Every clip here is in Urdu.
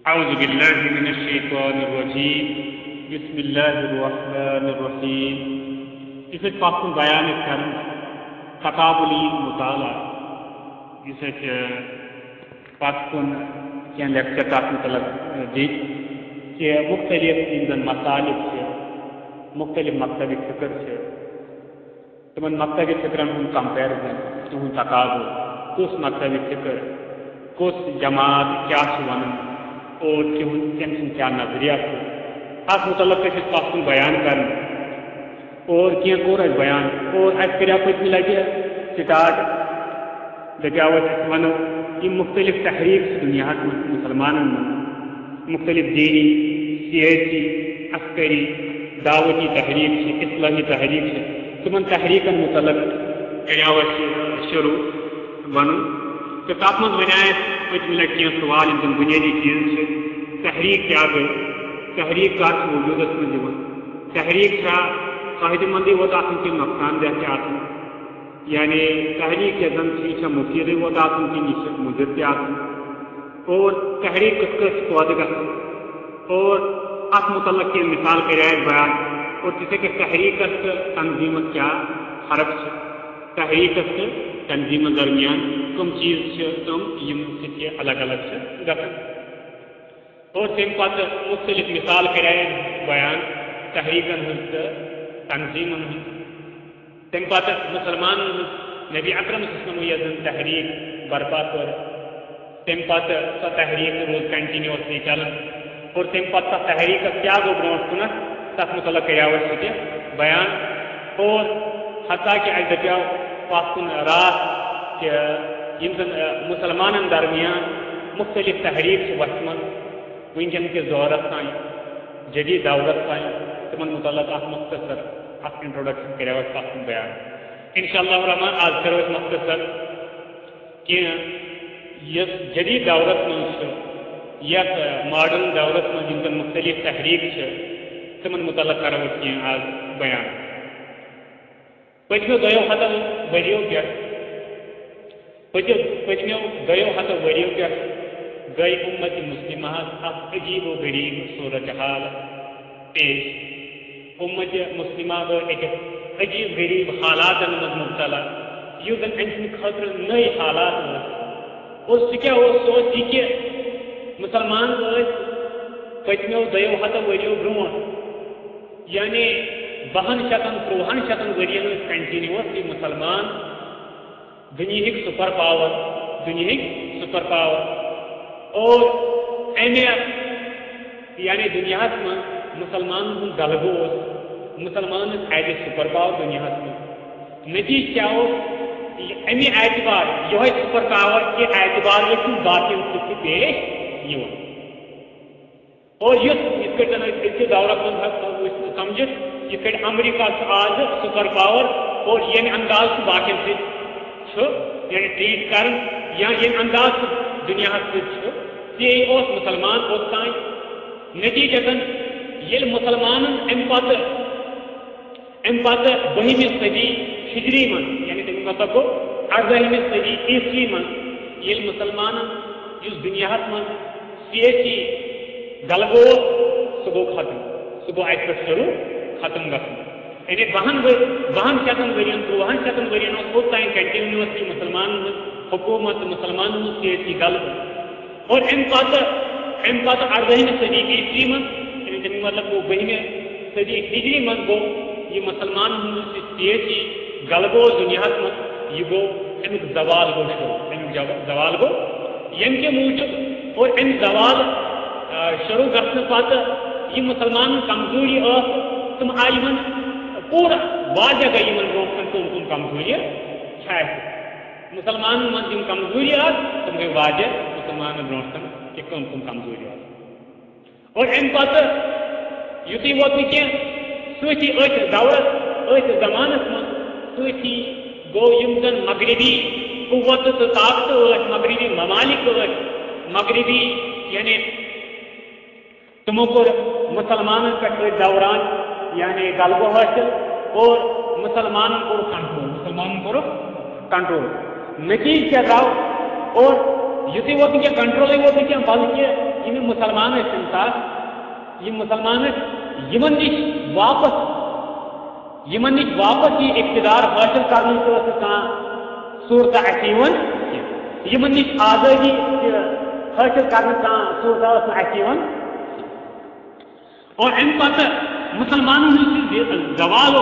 أعوذ بالله من الشيطان الرجيم بسم الله الرحمن الرحيم اس پاکن بیان کرن خطاب العید مطالعہ اس پاکن کیا لیکچر تک مطلب دی کہ مختلف ان مسالک مختلف مکتبی فکر تمن مکتبی فکرن ہند کمپیرزن تہذ تقاضہ کس مکتبی فکر کس جماعت کیا ون اور تم کیا نظریہ ات متعلق پاکن بیان کر اور کی کور بیان اور کرو پتمہ لٹہ سٹارٹ دپو ونو یہ مختلف تحریک دنیا مسلمان مختلف دینی سیاسی عسکری دعوتی تحریک اصلاحی تحریک تمن تحریکن متعلق کرو شروع ون تو تک من ون پتمہ لٹہ کی سوال ان بنیادی چیز تحریک کیا گئی تحریک کر وجودس من تحریک فائدہ مند ووت کہ نقصان دہ یعنی تحریک زن یہ مفید ووت کہ یہ مضر تہ اور تحریک کس کس پودہ گھن اور ات متعلق کی مثال کرے بیان اور تھی کہ تحریکس تو تنظیمس کیا فرق تحریکس تو تنظیم درمیان کم چیز تم یہ الگ الگ گھن اور تم پتہ مختلف مثال کرے بیان تحریکن ہند تنظیمن ہند تم پتہ مسلمان نبی اکرم صلی اللہ علیہ وسلم یزن تحریک برپا کر تم پتہ سو تحریک روز کنٹینیوسلی چلان اور تم پتہ تحریک کیا گو برو کن تک متعلق کرو بیان اور حتیٰ کہ اہس دپو پت کن رات کہ مسلمان درمیان مختلف تحریک وسمت ونکن کس دورس تین جدید دورس تین تمن متعلق مختصر انٹروڈکشن کرو پتن بیان انشاء اللہ الرحمن آج کرو مختصر کہ جدید دورس من ماڈرن دورس من جن مختلف تحریک تمن متعلق کرو کی آج بیان پتمو دو ہتو وریو پہ گئی امت مسلمہ عجیب و غریب صورت حال پیش امت مسلمہ گئی عجیب غریب حالات مز مبتلا یہ زن ام خاطر نئی حالات اور سہ سوچ یہ کہ مسلمان پتمو دو ہتو وریو برو یعنی 200-300 ورین کنٹینیوسلی مسلمان دنیا سپر پاور اور یعنی دنیا من مسلمان غلبہ مسلمان ایز اے سپر پاور دنیا من نتیجہ کیا امی اعتبار یہ سپر پاور کے اعتبار باقی پیش اور اس دورس من سمجھت یہ امریکہ آج سپر پاور اور یہ انداز باقی یعنی ٹریٹ کر یا یہ انداز دنیا سی مسلمان اوتان نتیجتاً یل مسلمان ام پتہ 12ہویں صدی ہجری من یعنی تم مطلب گو 18ہویں صدی عیسوی من یل مسلمان اس دنیا من سیاسی غلبہ سہ گو ختم سہ گو ات پہ شروع ختم گھن یعنی 200 ورین 200 ورین اوتان کنٹینیوسلی مسلمان حکومت مسلمان سیاسی غلبہ اور ام پتہ 18ہویں صدی عیسوی من یعنی تم مطلب گو 12ہویں صدی ہجری من گو یہ مسلمان سیاسی غلبہ دنیا من یہ گو امیک زوال گو شروع زوال گو یم کے موجود اور ام زوال شروع گھن پتہ یہ مسلمان کمزوری تم آئی من پورا واضح گئی برو کم کمزوری مسلمان من کمزوری تم گئی واضح مسلمان برو کہ کم کمزوری اور ام پتہ یوتی ووت کی سی دورس زمانس من سی گو زن مغربی قوت تو طاقت مغربی ممالک مغربی یعنی تمو کور مسلمان پہ دوران یعنی غلبہ حاصل اور مسلمان کو کنٹرول نتیجہ کیا درو اور یتھی ووت کنٹرول ووت کی بلکہ یہ مسلمان انسان یہ مسلمان یمن نش واپس یہ اقتدار حاصل کرنے کو صورت اچھان یمن نش آزادی حاصل کرنے کا صورت اچھان اور ام پتہ مسلمانوں زوال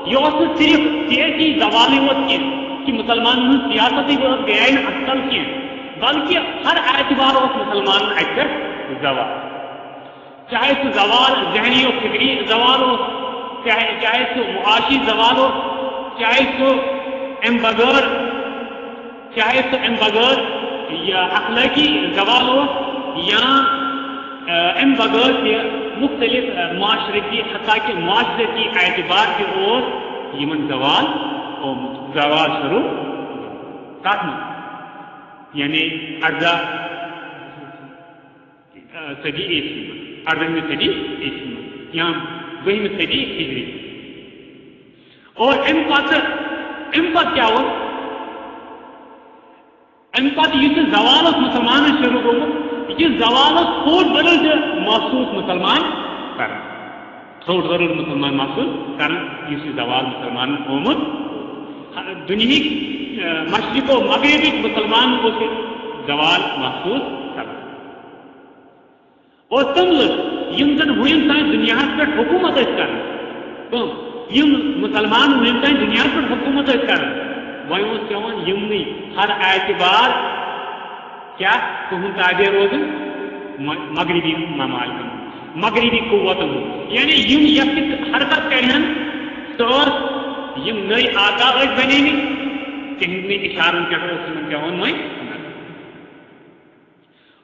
یہ صرف سیاسی زوال کی کہ مسلمانوں سیاست گئی اصل کی بلکہ ہر اعتبار مسلمان اتر زوال چاہے سہ زوال ذہنی و فکری زوال ہو چاہے سہ معاشی زوال ہو چاہے سہ ام بغیر یا اخلاقی زوال ہو یا ام بغیر مختلف معاشرتی حتیٰ کہ معاشرتی اعتبار کے اور یمن زوال شروع کت یعنی 18 صدی عیسوی 18ویں صدی عیسوی یا 12ویں صدی ہجری اور ام پتہ کیا ہو ام پتہ یہ زوال مسلمان شروع گومت یہ زوال تھوڑ ضرور محسوس مسلمان کر تھوڑ ضرور مسلمان محسوس کر یہ زوال مسلمان آمت دنیا مشرق و مغربی مسلمان کو زوال محسوس کر اور تم لوگ یم زن وین تین دنیا پہ حکومت کر مسلمان وین تین دنیا پہ حکومت کر وی پیون یمنی ہر اعتبار کیا تہذ تابع روزن مغربی ممالکن مغربی قوتن یعنی یم یت حرکت کرہن تو یم نئی آقا بنے تہذی اشارن پہ پیون وی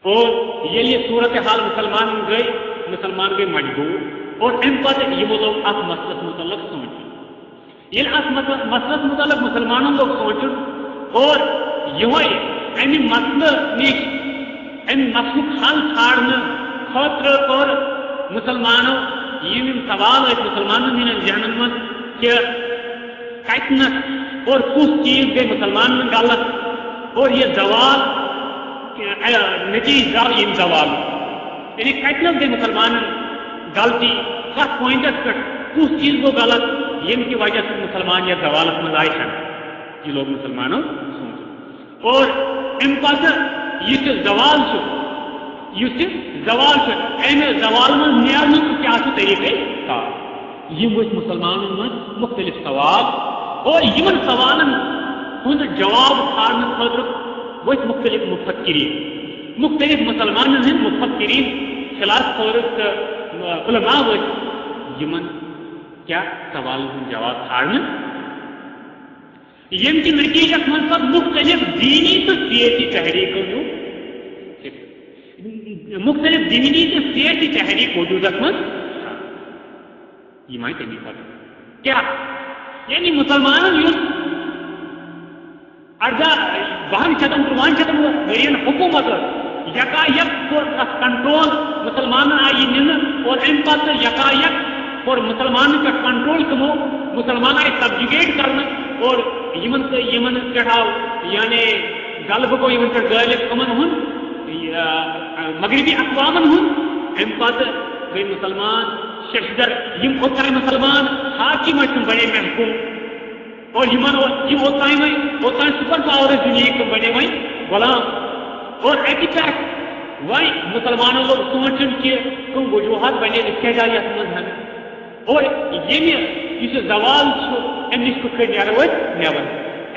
اور یہ صورت حال مسلمان گئی مجبور اور ام پتہ یمو لوگ ات مسلس متعلق سوچ یہ مسلس متعلق مسلمانوں لوگ سوچن اور یہ امہ مسلہ نش مسلک حل ھانڈنے خاطر اور مسلمانوں یم سوال مسلمانوں ہند ذہنن من کہ کتنس اور کس چیز گئی مسلمان غلط اور یہ زوال نتیجہ یم زوال یعنی کتنس گئی مسلمان غلطی کت پوائنٹس پہ کس چیز گو غلط یم کی وجہ سے مسلمان یا زوالس من آئے یہ لوگ مسلمانوں سوچ اور ام پتہ یہ زوال امہ زوال من نیرن کیا طریقہ کار یم مسلمانوں من مختلف سوال اور یمن سوالن ہند جواب ھانڈنے خاطر مختلف مختلف مسلمانن ہند مفکرین خلاف علماء یمن کیا سوالن ہند جواب ھانڈنے یم کہ نتیجہ من پتہ مختلف دینی تو سیاسی تحریکوں مختلف دینی تو سیاسی تحریک وجودت من یہ مائیں تمی پتہ کیا یعنی مسلمانوں یہ 12 شتم 13 شتم ورین حکومت یکا یک کنٹرول مسلمان آئی نن اور ام پتہ یکا یک اور مسلمان پہ کنٹرول کمو مسلمان آئی سبجوگیٹ کرنا اور یمن پہ آو یعنی غلب کو یمن پہ غالب کمن ہن مغربی اقوامن ہن ام پتہ گئی مسلمان ششدر یم اوتائے مسلمان حاکم بنے محکوم اور یہ اوتائے سپر پاور دنیا کے بنے وی غلام اور اتہ پہ وی مسلمانوں لوگ سوچن کہ کم وجوہات بنے اتحادیت من اور یہ زوال امس کت نیبر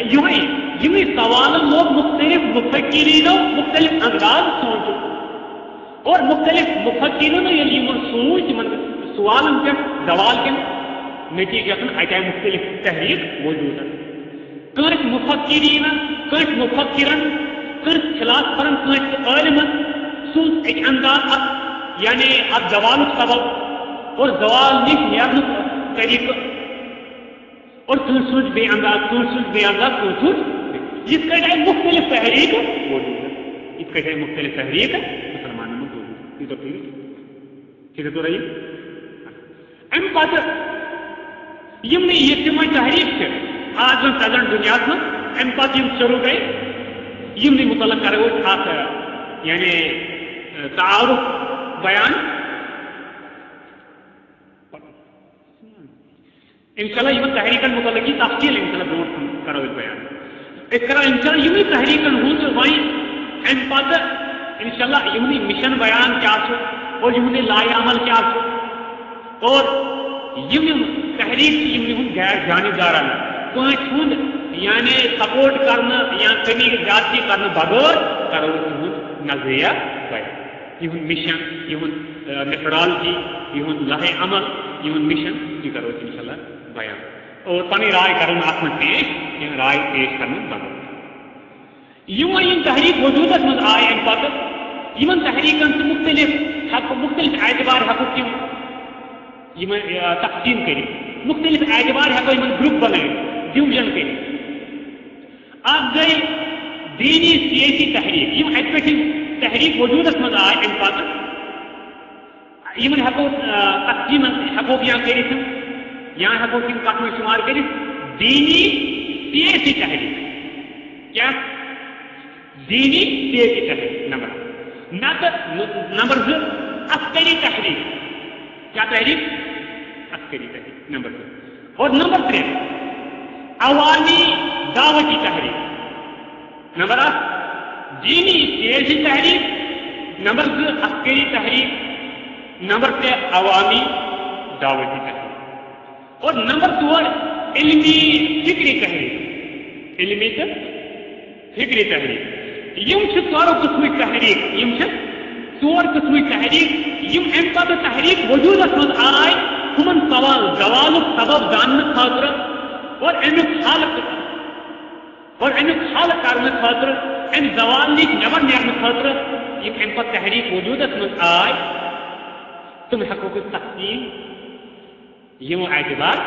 یہ سوال لوگ مختلف مفکرینوں مختلف انداز سوچ اور مختلف مفکرینوں سوچ سوالن پہ زوال کن نتیجہ اتائے مختلف تحریک موجود کنس مفکرین کنس مفکرن کنس خلاف کرن کنس عالمن سوز ایک انداز یعنی اب زوال سبب اور زوال نش نیرن طریقہ اور کنسوز بے انداز کنسوز اس کا مختلف تحریک موجود ہے اس کا مختلف تحریک مسلمانوں میں موجود یہ تو ٹھیک ہے تو رہی ام پتہ یم یہ تم تحریک سے آج پریزنٹ دنیا میں ام پتہ یم شروع گئی یم متعلق کرو ات یعنی تعارف بیان انشاءاللہ یہ تحریکن متعلق تفصیل انشاءاللہ برونٹ کرو بیان اس کرو انشاءاللہ یہ تحریکن ہند وی ام پتہ انشاءاللہ یہ مشن بیان کیا اور یہ لائے عمل کیا اور یہ تحریک غیر جانبداران پانچ ہند یعنی سپورٹ کرنا یا کمی زیادتی کرنا بغیر کرو نظریہ بیان یہ مشن یہ میتھڈالوجی یہ لاہے عمل یہ مشن یہ کرو انشاءاللہ بیان اور پنی رائے کرنا ات من پیش یہ رائے پیش کرنا بغیر یہ تحریک وجودت من آئے ام پتہ ان تحریکن سے مختلف اعتبار ہکو تم تقسیم کر مختلف اعتبار ہکو ان گروپ بنائے ڈویژن کر اب گئی دینی سیاسی تحریک یہ ات پہ تحریک وجودت من آئے ام پتہ ان ہکو تقسیم ہکو یا کر یا ہکو تم کت میں شمار کر دینی سیاسی تحریک کیا دینی سیاسی تحریک نمبر 2 عسکری تحریک کیا تحریک عسکری تحریک نمبر 2 اور نمبر 3 عوامی دعوتی تحریک نمبر 8 دینی سیاسی تحریک نمبر 2 عسکری تحریک نمبر 3 عوامی دعوتی تحریک اور نمبر 4 علمی فکری تحریک علمی فکری تحریک یم ژور قسم تحریک یم ژور قسم تحریک یم ام پتہ تحریک وجودت من آئے ہمن سوال زوالک سبب جاننے خاطر اور امیک حل کرنے خاطر ام زوال نش نبر نیرنے خاطر یم ام پتہ تحریک وجودت من آئے تم ہکو تقسیم یم اعتبار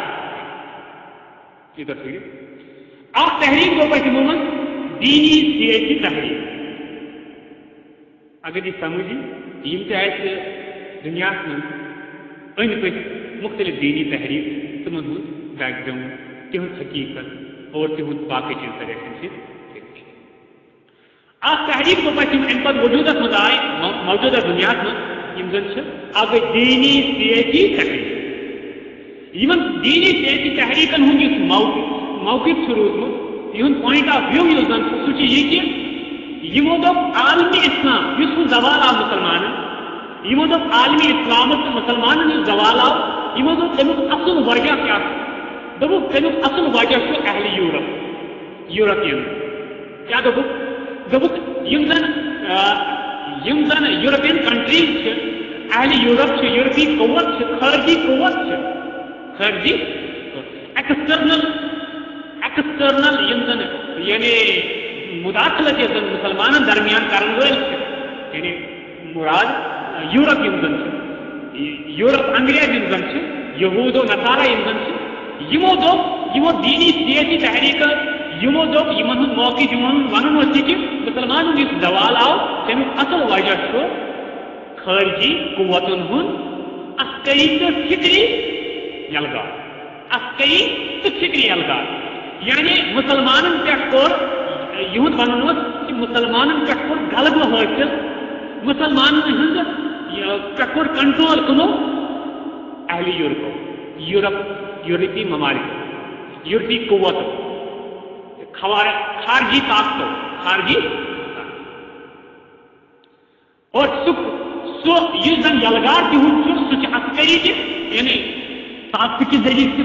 ادھر اخ تحریک گو پہ تمو دینی سیاسی تحریک اگر یہ سمجھی یم دنیا من اند پک مختلف دینی تحریک تمن ہند بیک گراؤنڈ تہذ حقیقت اور تہذ باقی چیز طریقے سے اخ تحریک گو پہ ام پہ وجودت من آئے موجودہ دنیا من یم زن اگر دینی سیاسی تحریک یمن دینی سیاسی تحریکن ہند موقف روزمت یہ پوائنٹ آف ویو یہ سہ یہ کہ یمو دپ عالمی اسلام اس زوال آو مسلمان یمو دپ عالمی اسلام مسلمان زوال آو یمو دپ تمیک اصل وجہ کیا دپک تمیک اصل وجہ اہل یورپین کیا دپک یم زن یورپین کنٹریز اہل یورپ یورپی قوت خارجی قوت خارجی ایکسٹرنل یعنی مداخلت مسلمان درمیان کرن ول یعنی مراد یورپ یورپ انگریز یہود و نصارہ یمو دینی سیاسی تحریک یمو یمن موقع ون کہ مسلمان اس زوال آو تمیک اصل وجہ خارجی قوتن ہند عسکری تو فکری یلغار عسکری تو فکری یلغار یعنی مسلمان پہ ون کہ مسلمان پہ غلبہ حاصل مسلمان ہند پہ کنٹرول کمو اہل یورپی ممالک یورپی قوت خارجی طاقتوں اور زن یلغار تہد سہ عسکری یعنی طاقت کے ذریعے سے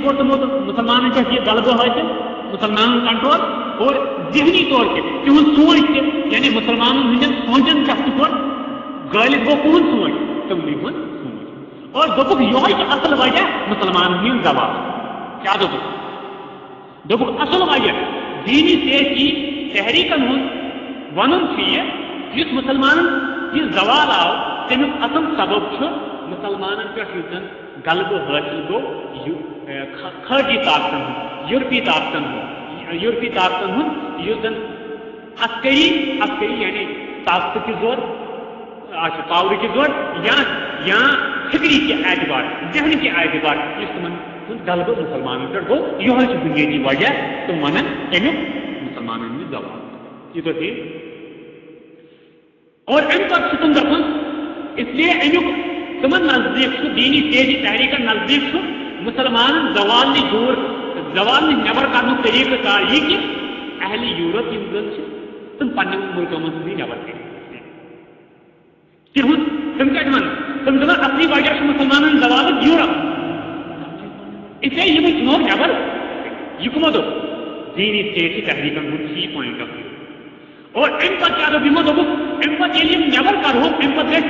مسلمان یہ غلبہ حاصل مسلمان کنٹرول اور ذہنی طور پہ تہذ سوچ یعنی مسلمان ہند سوچن پہ غالب گو کہن سوچ تمنی ہند سوچ اور دپک یہ اصل وجہ مسلمان ہند زوال کیا دپک اصل وجہ دینی سیاسی تحریکن ہند ون اس مسلمان یہ زوال آو تمیک اصل سبب مسلمان پہ غلبہ حاصل گو خارجی طاقتن یورپی طاقتن ہند اس زن عسکری یعنی طاقت کی زور پاور کی زور یا فکری کے اعتبار ذہن کے اعتبار اس تمن غلبہ مسلمان پہ گو یہ بنیادی وجہ تم ون امیک مسلمان زوال یہ تو ٹھیک اور ام پتہ تم دپان اس لیے امیک تمن نزدیک دینی تیزی تحریک نزدیک مسلمان زوال دور زوال نبر کرنے طریقہ کار یہ کہ اہل یورپ یم زن تم پنن ملکوں من نبر کر تم کیا تم دپان اصلی وجہ مسلمان زوال یورپ اس لیے یہ نبر یہ کمو دو دینی تیزی تحریک یہ پوائنٹ آف ویو اور ام پہ کیا دمو ام پہ نبر کرو ام پہ گھر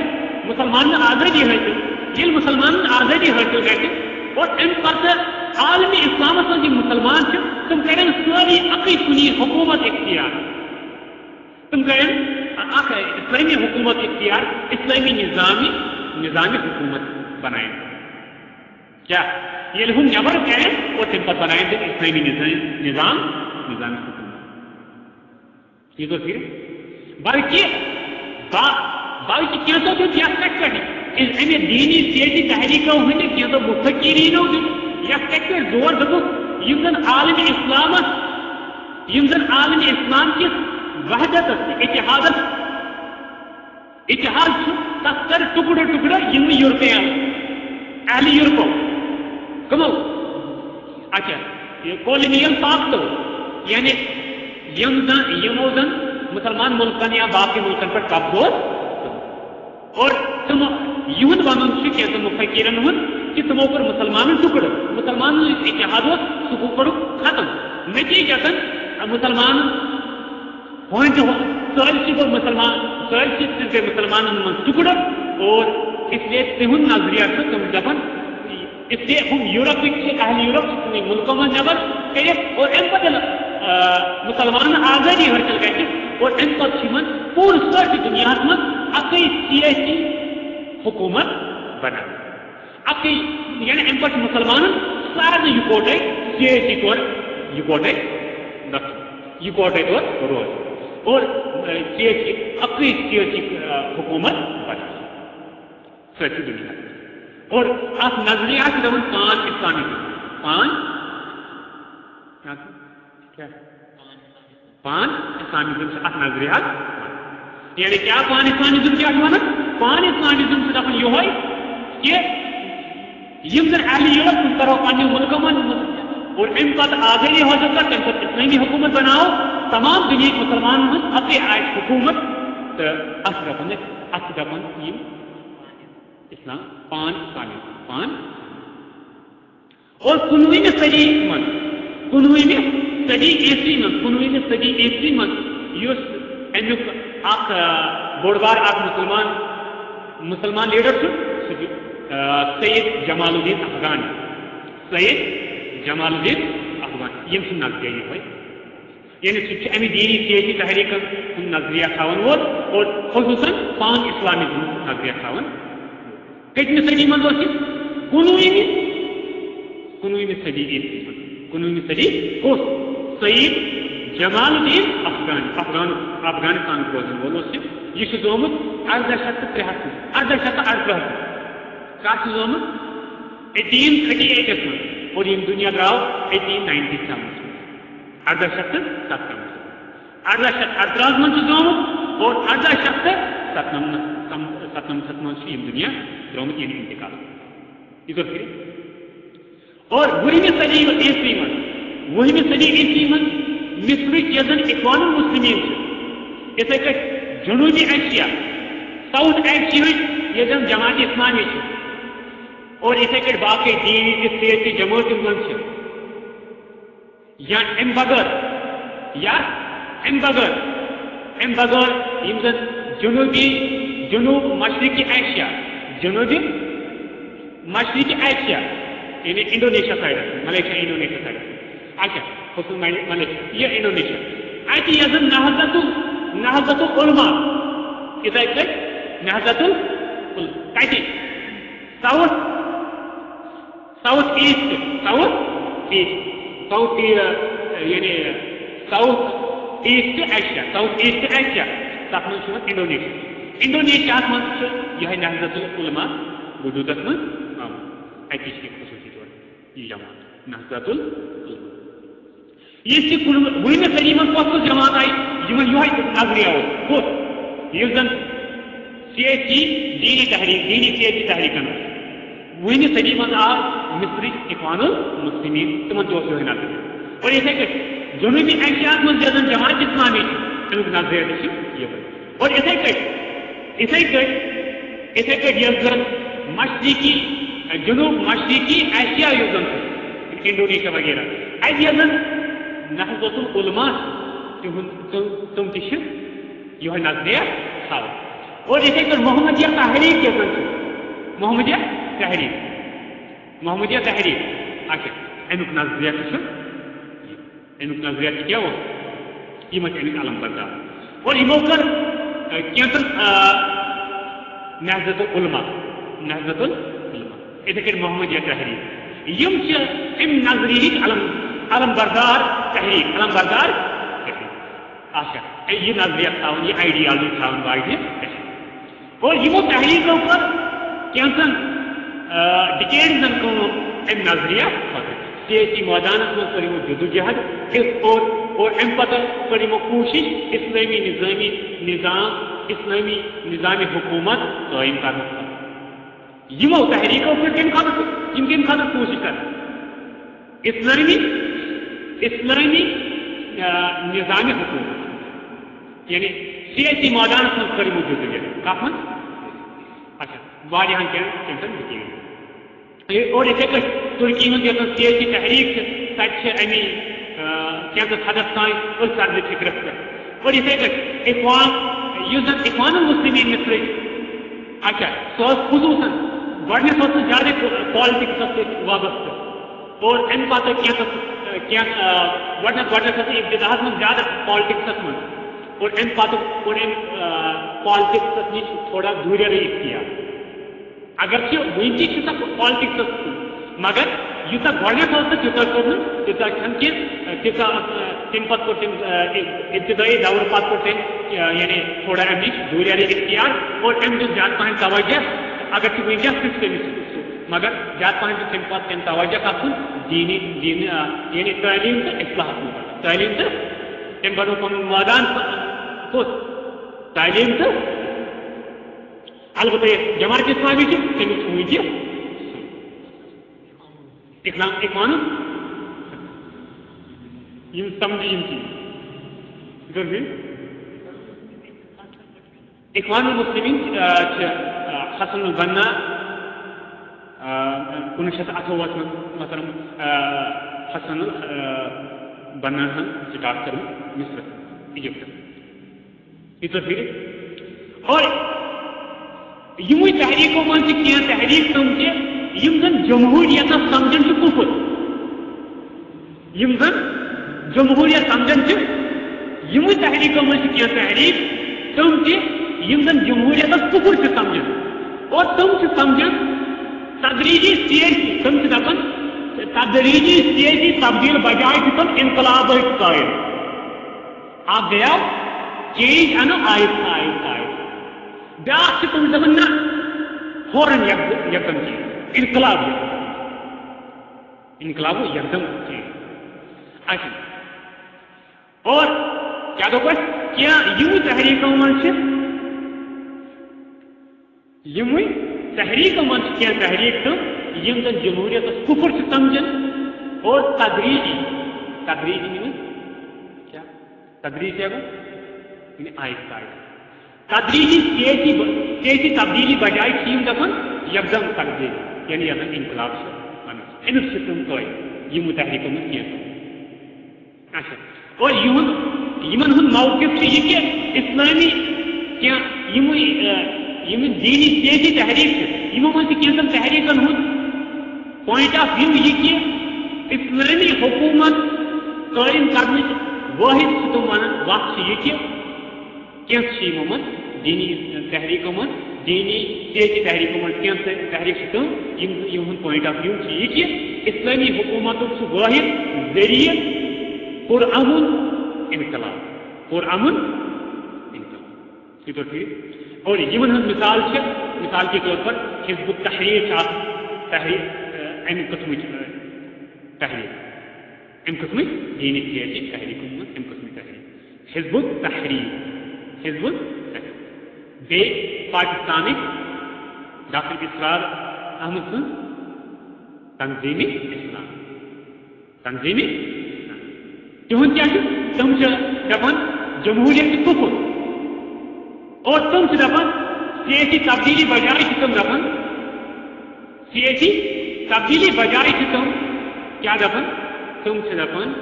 مسلمان آزادی حاصل یل مسلمان آزادی حاصل گھر اور ام پتہ عالمی اسلام من مسلمان تم کریں ساری اقی سنی حکومت اختیار تم کریں اسلامی حکومت اختیار اسلامی نظامی حکومت بنائیں کیا یہ ہم نبر کریں اور تم پتہ بنائیں اسلامی نظامی حکومت یہ تو پھر بلکہ کیسو دن یس پہ امہ دینی سیاسی تحریکو ہند کیسو مفکرینو دن یس پہ زور دبک یم زن عالم اسلام کس وحدت اتحاد تس کر ٹکڑ یم یورپین اہل یورپو کمو اچھا کولونیل طاقتو یعنی یمو زن مسلمان ملکن یا باقی ملکن پر قبضہ اور تم یہ ون کیسا مفکرن ہند کہ تمو کر مسلمان ٹکڑ مسلمان اتحاد سہ کڑ ختم نتیجتاً مسلمان سالسی گو مسلمان سالسی گئی مسلمان من ٹکڑ اور اس لیے تہد نظریہ تم دپان اس لیے ہم یورپ اہل یورپ ملکوں من نبر کر اور ام پتہ مسلمان آزادی حاصل گھر اور ام پتہ پورے ساری دنیا من اکی سیاسی حکومت بنا اکی یعنی ام پتہ مسلمان سارے یکوٹے سیاسی طور یکوٹے طور روز اور سیاسی اکی سیاسی حکومت بنا ساری دنیا اور ات نظریات دپان پان اسلامزم پان اسلامزم ات نظریات یعنی کیا پان اسلامزم کیا پان اسلامزم دپان یہ کہ یم زن اہل یورپ کرو پنہ ملکوں من اور ام پتہ آزادی حاصل کر تم پتہ اسلامی حکومت بناو تمام دنیا مسلمان من اکی آئے حکومت تو ات دپان اسلام پان اسلامزم پان اور 19ویں صدی من 19ویں صدی عیسوی من اس امیک اخ بوڑ بار اخ مسلمان لیڈر سید جمال الدین افغانی یم سن نظریہ یہ یعنی سہ امہ دینی سیاسی تحریک ہند نظریہ تھاون وول اور خصوصاً پان اسلامزم نظریہ تھاون کتنے صدی من کنوہویں صدی عیسوی من 19ویں صدی کس سید جمال الدین افغانستان روزن وول یہ زومت 1838 کت زومت 1838 من اور یم دنیا درو 1897 من 1817 من زومت اور 1897 من یم دنیا درمت یعنی انتقال یہ تو پھر اور 20ویں صدی عیسوی من مصر یزن اخوان المسلمین اتھے کٹ جنوبی Asia south Asia یزن Jamaat Islami اور اتھے کٹ باقی دینی سیاسی جماعت من یا ام بغیر یم زن جنوب مشرقی ایشیا یعنی Indonesia side Malaysia Indonesia side اچھا خصوص ملیشیا یہ انڈونیشیا اتہ یزن نہضت العلماء اتھے کٹ نہضت کتہ ساؤتھ ایسٹ یعنی ساؤتھ ایسٹ ایشیا تک من انڈونیشیا من یہ نہضت العلماء وجودس من اتہ خصوصی طور یہ جماعت نہضت العلماء یہ 20ویں صدی من کس جماعت آئی یہ نظریہ یہ زن سیاسی دینی تحریک دینی سیاسی تحریکن وہی صدی من آو مصر اخوان المسلمین تمن تہ نظر اور اتھے پہ جنوبی ایشیا من جماعت اسلامی امیک نظریہ یہ اور اتھے پہ یس زن مشرقی جنوب مشرقی ایشیا یس زن انڈونیشیا وغیرہ اتھ یس زن نہضۃ العلماء تم تہ یہ نظریہ تھا اور اتھے پہ محمدیہ تحریک یس زن محمدیہ تحریک اچھا امیک نظریہ امیک نظریہ کیا وہ یہ امیک علم بردار اور یمو کر کینژن نہضۃ العلماء اتھے پہ محمدیہ تحریک یم ام نظریہ علم بردار تحریک اچھا یہ نظریہ تھاون یہ آئیڈیالوجی تھاون واجہ اور یمو تحریکو پر کینژن ڈکیڈزن کم ام نظریہ سیاسی میدانس من کر جدوجہد اور ام پتہ کر کوشش اسلامی نظام حکومت قائم کرنے یمو تحریکو پہ کم خاطر کوشش کر اسلامی نظام حکومت یعنی سیاسی میدانس من کر جدوجہد کت من اچھا واریاہن کینژن ڈکیڈ اور اتھے پہ ترکی ہند یس سیاسی تحریک تک امی کینژن حدس تان سرد فکرس پہ اور اتھے پہ اخوان المسلمین مصر اچھا سہ خصوصاً گۄڈنیتھ زیادہ پالٹکس وابستہ اور ام پتہ گۄڈنیتھ ابتداس من زیادہ پالٹکس من اور ام پتہ پالٹکس نش تھوڑا دوریرے اختیار اگرچہ ون تہ پالٹکس مگر یوتہ گۄڈنیتھ تیوتہ کور تیوتہ کی تم پتہ کور تم ابتدائی دور پتہ کور تم یعنی تھوڑا ام نش دوریرے اختیار اور ام دس زیادہ پہن توجہ اگرچہ ونکس تمس مگر زیادہ پہن تم پتہ تم توجہ کتن دینی یعنی تعلیم تو اصلاح تعلیم تو تم بنو پن میدان کت تعلیم تو البتہ جماعت اسلامی تمیک وجہ اخوان سمجھ اخوان المسلمین حسن البنا 1958 من مثلا حسن البنا سٹارٹ کر مصر ایجپٹ یہ پھر اور یموی تحریکو من کی تحریک تم یم زن جمہوریت سمجھن کفر یم زن جمہوریت سمجھن یموی تحریکو من کی تحریک تم یم زن جمہوریت کفر سمجھن اور تم سمجھن تدریجی سیاسی تم دپان تدریجی سیاسی تبدیل بجائے تم انقلاب قائم آپ گیا چینج انو آہستہ آہستہ بیاکھ تم دپان نا فوراً یکدم چیز انقلاب یکدم چیز اچھا اور کیا دو کیا یم تحریکوں من یموی تحریکوں من کیا تحریک تم یم زن جمہوریت کفر سمجھن اور تدریجی کیا تدریجی یعنی آہستہ آہستہ تدریجی سیاسی تبدیلی بجائے چیم دپان یکدم تبدیل یعنی یدن انقلاب سے امیک تم قائم یم تحریکوں من کی اچھا اور یمن ہند موقف یہ کہ اسلامی کیا یم دینی سیاسی تحریک یمو من کینژن تحریکن ہند پوائنٹ آف ویو یہ کہ اسلامی حکومت قائم کرنے واحد تم ونان وقت یہ کہ کینٛہہ من دینی تحریکوں من دینی سیاسی تحریکوں من کینٛہہ تحریک تم یم پوائنٹ آف ویو یہ کہ اسلامی حکومت واحد ذریعہ پرامن انقلاب یہ تو ٹھیک اور یمن ہند مثال کے طور پر حزب التحریر تحریر ام قسم تحریر ام قسم دینی سیاسی تحریک ام قسم تحریر حزب التحریر بے پاکستان ڈاکٹر اسرار احمد سن تنظیمی اسلام تہد کیا تم دپان جمہوریت کفر اور تم دپان سیاسی تبدیلی بجائے تم دپان سیاسی تبدیلی بجائے تم کیا دپان تم دپان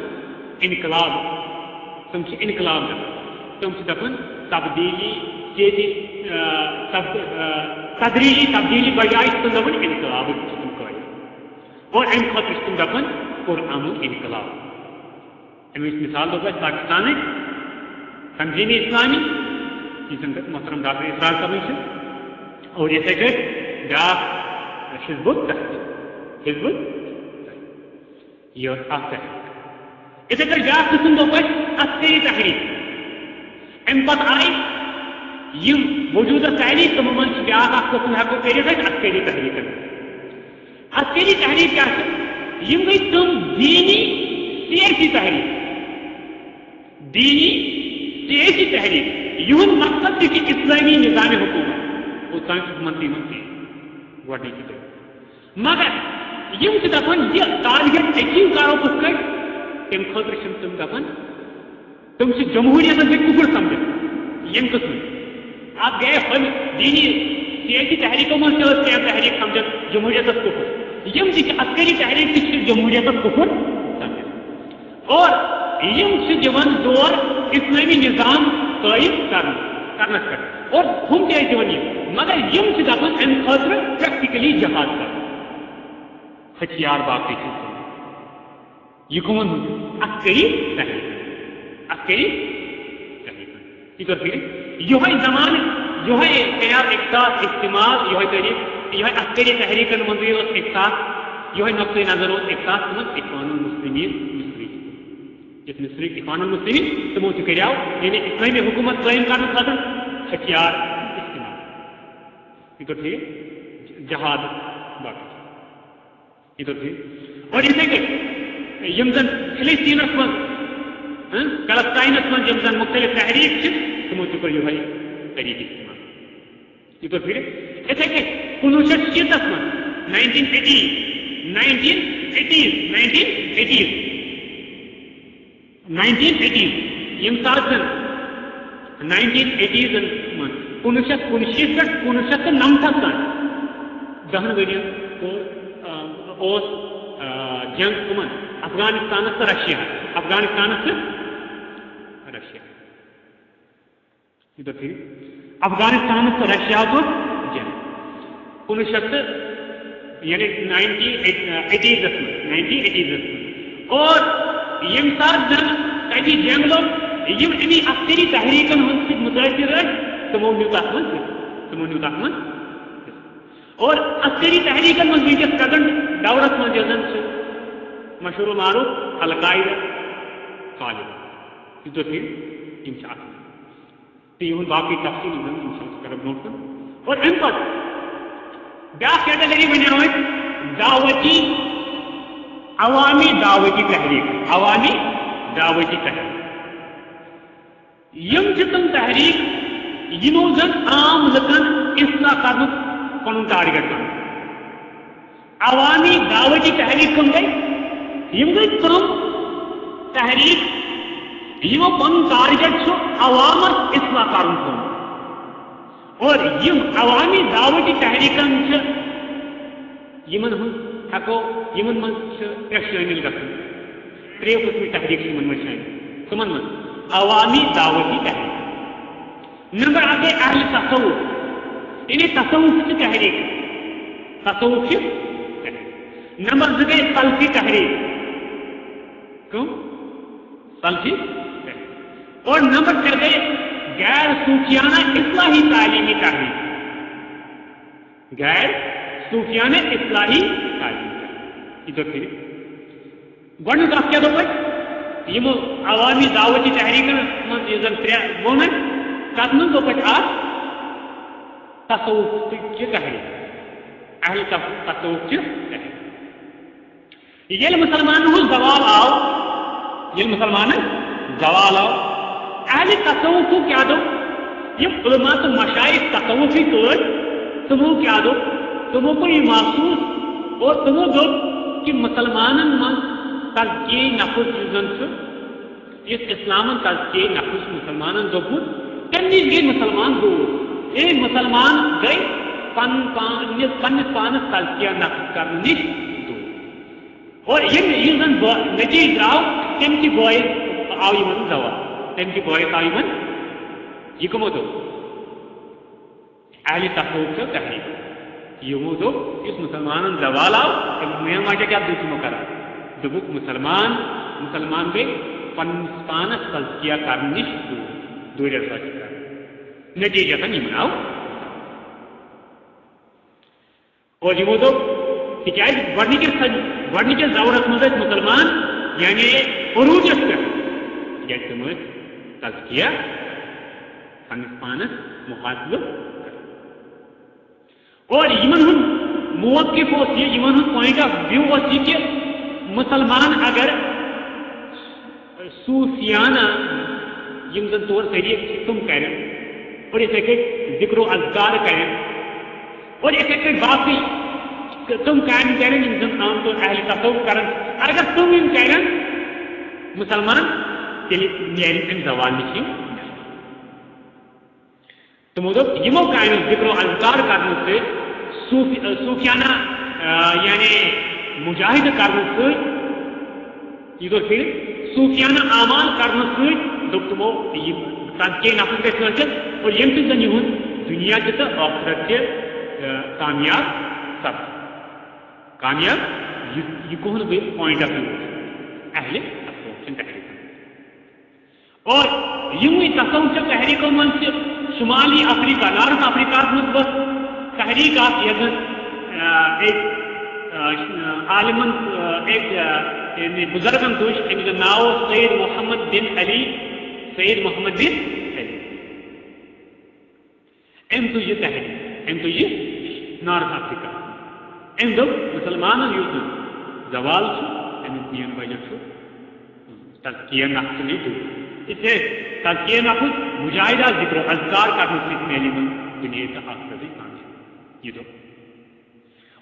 انقلاب تم انقلاب دپان تم دپان تبدیلی سیاسی تدریجی تبدیلی بجائے تم دپان انقلاب تم قائم اور ام خاطر تم دپان پرامن انقلاب امچ مثال دو پاکستان تنظیم اسلامی محترم ڈاکٹر اسرار صاحب اور یہ بیا حزب التحریر یہ تحریک اتھے پہ بیا قسم دو عسکری تحریک ام پتہ آئی موجودہ تحریک تمو من بیا قسم ہیکو کر عسکری تحریک عسکری تحریک کیا گئی تم دینی سیاسی تحریک دینی سیاسی تحریک یہ مقصد کہ اسلامی نظام حکومت وہ سان حکومتی گۄڈنِچ کتاب مگر یم دپان یہ ٹارگیٹ اچیو کرو کت کٹ تم خاطر تم دپان تم جمہوریت سے کفر سمجھ یم قسم آپ گئے ہم دینی سیاسی تحریکوں میں تحریک سمجھ جمہوریت کفر یم عسکری تحریک جمہوریت کفر سمجھ اور یم دان دور اسلامی نظام قائم کرنس پہ اور ہم کیا دان مگر یم دپان ام خاطر پریکٹیکلی جہاد کر ہتھیار باقی یہ کون عسکری تحریک عسکری تحریک یہ پھر یہ زمان یہ خیال ایک ساتھ استعمال یہ تحریک یہ عسکری تحریکن منظر ایک ساتھ یہ نقطۂ نظر ایک ساتھ اخوان المسلمین جس مصری اخوان المسلمین تمو کرو یعنی اسلامی حکومت قائم کرنے خاطر ہتھیار استعمال یہ ٹھیک جہاد باقی یہ ٹھیک اور اسے کہ یم زن فلسطینس من فلسطینس من یم زن مختلف تحریک تمو کر یہ طریق استعمال یہ ٹھیک اسے کہ 1960 من 1980s یم سات 1980s من 1919 پہ 1990 تان 10 ورین جنگ کمن افغانستان تو رشیا افغانستان سے رشیا یہ ٹھیک افغانستان سے رشیا کو جنگ 1900 یعنی 1980s من اور یم سات زن تھی جنگ لوگ یم امی عسکری تحریکن ہند متاثر تمو نیو تک من اور عسکری تحریکن من ونکس کدن دورس من جزن مشہور و معروف القاعدہ طالبان یہ پھر یم یہ باقی تفصیل کرب نوٹ کر اور ام پہ بیا کیٹگری بناو دعوتی عوامی دعوتی تحریک عوامی دعوتی تحریک یم تم تحریک یمو زن عام لکن اصلاح کرنے پن ٹارگیٹ کر عوامی دعوتی تحریک کم گئی یم گئی تم تحریک یمو پن ٹارگیٹ عوامس اصلاح کرن اور یم عوامی دعوتی تحریکن یمن ہکو یمن من شامل گھن تریو قسم تحریک یمن من شامل تمن من عوامی دعوتی تحریک نمبر اک گئی اہل تصوف یعنی تصوف کی تحریک تصوف کی تحریک نمبر دو گئی سلفی تحریک کیوں سلفی اور نمبر تین گئی غیر صوفیانہ اصلاحی تعلیمی تحریک غیر صوفیانہ اصلاحی تعلیمی ادھر پھر گۄڈنیُک اکھ کیٛاہ دوٚپ اَسہِ یِمو عوامی دعوتی تحریکن منٛز یُس زن ترٛےٚ ووٚن اَسہِ تتھ منٛز دوٚپ اَسہِ اکھ تصوفٕچہِ تحریک اہل تصوفچہِ تحریک ییٚلہِ مسلمانن ہُنٛد زوال آو ییٚلہِ مسلمانن زوال آو اہل تصوف کیا دوٚپ یہ علماء تو مشائخ تصوفی کر تمو کیا دو تمو کو یہ محسوس اور تمو دو کہ مسلمانن من تزکیہ نفس یوزن اس اسلام تزکیہ نفس مسلمانن دوپن تمہ گئی مسلمان دور اے مسلمان گئی پنس پانس تزکیہ نفس کرنے نش دور اور یہ نتیج درو تم کی باعث آو یمن زوال تم کی باعث آو یمن یہ کمو دو اہل تصوف سے تحریک یمو دو اس مسلمان زوال آو میں وجہ کیا دوسروں کرا دبک مسلمان گئی پنس پانس تزکیہ کرنے نش دور رسا کر نتیجہ یمن آو اور یمو دو تاز گۄڈنِکِس دورس منٛز ٲسۍ مسلمان یعنی عروٗجس پٮ۪ٹھ تِکیازِ تِم ٲسۍ تزکیہ پننِس پانس محاسبہٕ اور یمن ہُنٛد موقف اوس یہِ یمن ہُنٛد پویِنٹ آف وِو اوس یہِ کہِ مسلمان اگر صوفیانہ یم زن طور طریق تم کرن اور یِتھے کٔنۍ ذکر و اذکار کرن اور یِتھے کٔنۍ باقٕے تم کام کریں عام طور اہل تصوف کرن اگر تم ان کرن مسلمان تیل نیرن زوال نش تمو دوپ یمو کام ذکر و اذکار کرنے سے صوفیانہ یعنی مجاہد کرنے سے یہ دو پھر صوفیانہ اعمال کرنے سے دوپ تمو تزکیہ نفس گژھِ حٲصِل اور یم سۭتۍ زن یہُنٛد دنیا تہِ تہٕ آخرت تہِ کامیاب سپد کامیاب یہ کون گئی پوائنٹ آف ویو اہل تصوف تحریک اور یموی تصوف تحریکوں من سے شمالی افریقہ نارتھ افریقہ من بس تحریک آپ یہ ایک عالمن ایک بزرگن دوش ان کا ناو سید محمد بن علی ام تو یہ تحریک ام تو یہ نارتھ افریقہ ام دو مسلمان یوز زوال مین وجہ تزکیہ نفس نہیں دور اسے تزکیہ نفس مجاہدہ ذکر و اذکار کرنے سے میلی من دنیا کا آخرت کامیاب یہ دو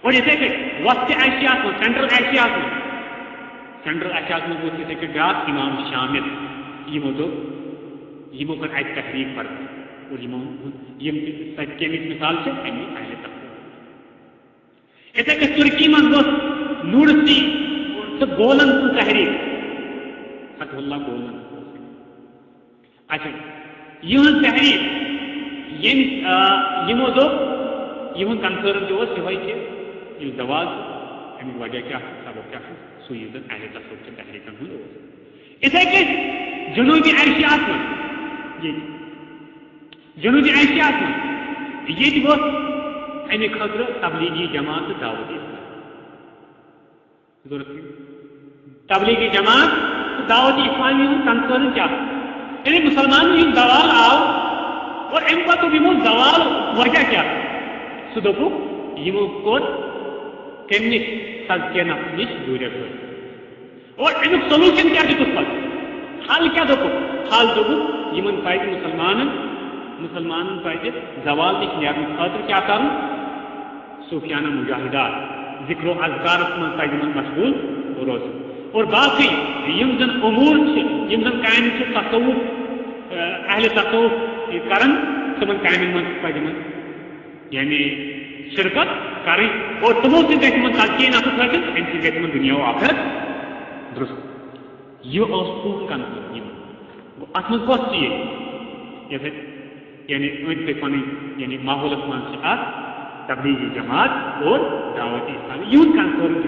اور اسے کہ وسط ایشیا میں سینٹرل ایشیا میں وہ اسے کہ بیاس امام شامل یمو دو یمو کر ایک تحریک پر اور یمو یم کیمک مثال سے امی اہل تصوف اتھے کہ ترکی من بس نورسی تو گولن تو تحریک فتح اللہ گولن اچھا یہ تحریک یمو دو یہ کنسرن جو یہ کہ زوال امیک وجہ کیا سبب کیا سوئی اہل تصوف کے تحریکن ہند اتھے کہ جنوبی ایشیا من جنوبی ایشیا من یہ امی خطر تبلیغی جماعت دعوت اسلام تبلیغی جماعت دعوت اسلامی کنسرن کیا یعنی مسلمان یہ زوال آو اور ام پتہ یمو زوال وجہ کیا سہ دوپک یمو کور کم نش تزکیہ نفس نش دورت اور امیک سولوشن کیا دیتک پتہ حل کیا دوپک حل دوپک یمن پزِ مسلمانن پزِ زوال نش نیرنہٕ خاطر کیا کرن صوفیانہ مجاہدات ذکر و اذکارس من پزِ مشغول روزن اور باقی یم زن امور یم زن کام تصوف اہل تصوف کرن تمن کامن من پزِ یعنی شرکت کریں اور تمو سے تزکیہ نفس حاصل ام سے گژھِ دنیا و آخرت درست یہ پور کنسرن ات من کس چیز یعنی پن یعنی ماحولس من تبلیغی جماعت اور دعوت اسلامی یہ کنسرن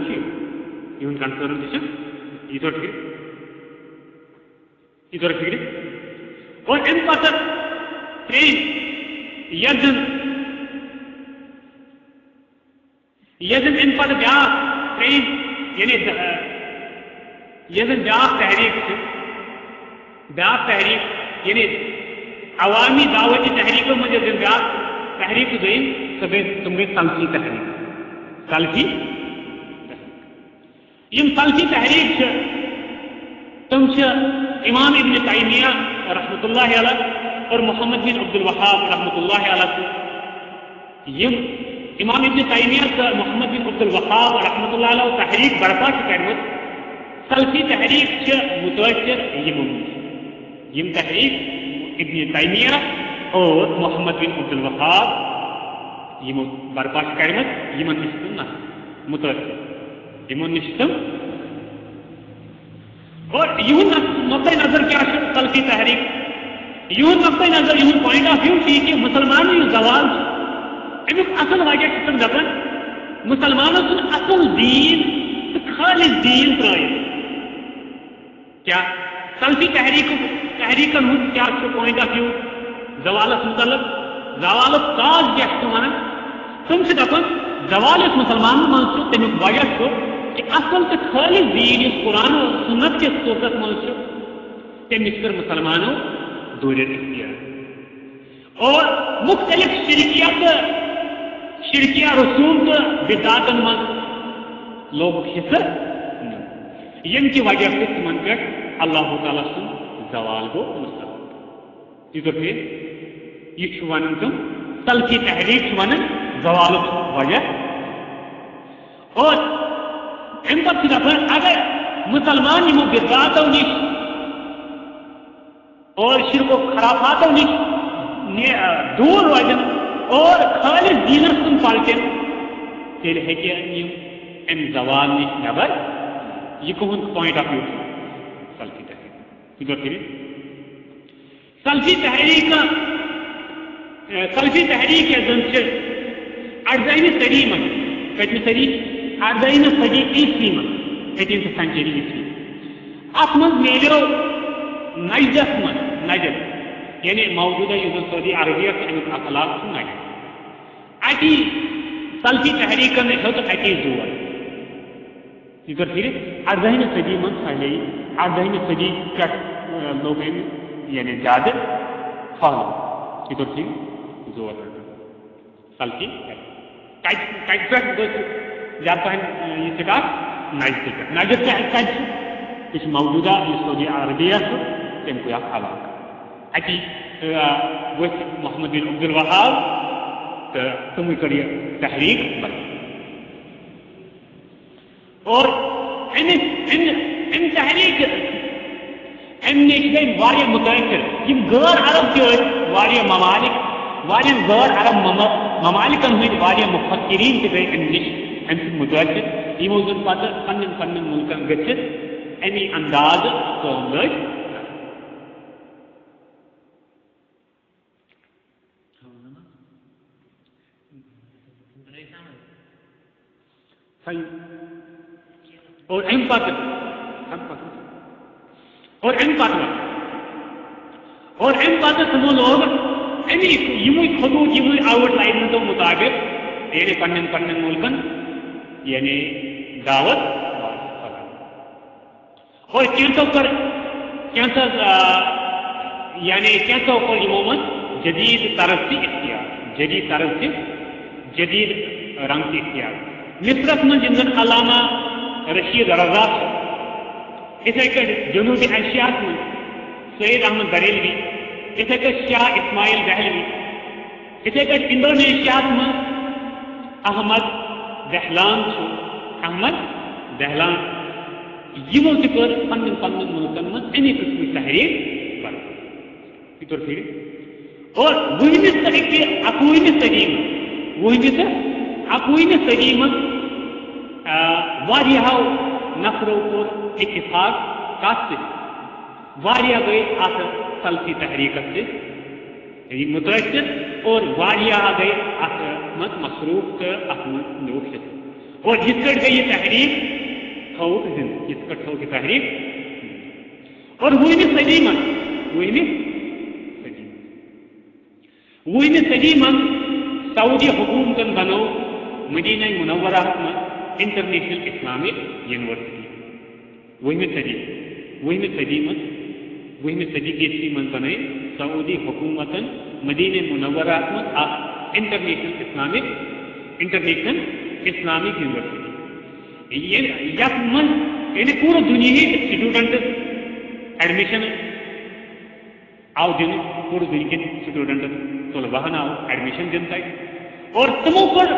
یہ فکر اور ام پتہ یزن ام پتہ بیاکھ یعنی یزن بیاکھ تحریک یعنی عوامی دعوتی تحریکوں میں بیاکھ تحریک دیم تم گئی سلفی تحریک یم سلفی تحریک تم امام ابن تیمیہ رحمۃ اللہ علیہ اور محمد بن عبد الوہاب رحمۃ اللہ علیہ یم امام ابن تیمیہ تو محمد بن عبد الوہاب رحمۃ اللہ علیہ تحریک برپا کرمت سلفی تحریک متاثر یم تحریک ابن تیمیہ اور محمد بن عبد الوہاب یم برپا کرمت یمن نشتم متاثر یمن نشتم اور یہ نقطۂ نظر کیا سلفی تحریک یہ نقطۂ نظر یہ پوائنٹ آف ویو کہ مسلمان یہ زوال امیک اصل وجہ تم دپان مسلمانوں سن اصل دین تو خالص دین ترائے کیا سلفی تحریکن ہند کیا پوائنٹ آف ویو زوالس متعلق زوالس کاز کیا ونان تم سے دپان زوالس مسلمانوں من تمیک وجہ کہ اصل تو خالص دین اس قرآن و سنت کے صورت من تمس کر مسلمانوں دور اختیار اور مختلف شرکیہ رسوم تو بدعاتن من لوگ حصہ یم کی وجہ سے تمن پہ اللہ تعالیٰ سن زوال گو مستقبل یہ ون تم سلفی تحریک ون زوال وجہ اور ام پتہ اگر مسلمان یمو بدعاتو نش اور شرک و خرافاتو نش دور روزن اور خالص دینس کن پلٹن تیل ام زوال نش نبر یہ کہن پوائنٹ آف ویو سلفی تحریک سلفی تحریک زن اردہمہ صدی من کتم صدی 18 صدی عیسوی من 18th century عیسوی ات من میلو نجدس من نجد یعنی موجودہ سعودی عربیہ امیک اخلاق نجد اتی سلفی تحریکن ہیوت اتی زور یہ پھر 18 صدی من پھیلے 18 صدی پہ لوگ یعنی زیادہ پھہلو یہ پھر زور سلفی کت پہ زیادہ پہن یہ سٹارٹ نجد پہ نجد پہ یہ موجودہ سعودی عربیہ تم کو علاقہ اتی وقت محمد بن عبد الوہاب تو تم کر تحریک بن اور ان تحریک نش گئی واریاہ متاثر یم غیر عرب تہ ممالک واریاہ غیر عرب ممالکن ہند واریاہ مفکرین تہ گئی ام نش ام متاثر یمو زن پتہ پن ملکن گھت امی انداز کم لگ اور ام پتہ تمو لوگ امی خطوط آؤٹ لائن مطابق یعنی پن ملکن یعنی دعوت اور کینسو کر یمو من جدید طرز سے اختیار جدید رنگ سے اختیار مصرس من جن علامہ رشید رضا اتھے کٹ جنوبی ایشیا من سید احمد بریلوی اتھے کٹ شاہ اسماعیل دہلوی اتھے کٹ انڈونیشیا من احمد دہلان یمو تہ کر پن ملکن من امی قسم تحریک پھر اور 21ویں صدی من واریاہو نفرو کور اتفاق کات سے واریاہ گئی ات سلفی تحریک سے متاثر اور واریاہ گئی ات من مصروف تو ات من لوگ اور جس کٹ گئی یہ تحریک تھوک زند جس کٹ تھوک یہ تحریک اور 20ویں صدی من سعودی حکومتن بنو مدینہ منورہ من انٹرنیشنل اسلامک یونیورسٹی 20ویں صدی عیسوی من بنائی سعودی حکومتن مدینہ منورہ من انٹرنیشنل اسلامک یونیورسٹی یت من یعنی پورا دنیا اسٹوڈنٹ ایڈمیشن آو دن پورٕ دُنہِکٮ۪ن سٹوٗڈنٹن طلباہن آو ایڈمِشن دن تتہِ اور تمو کٔر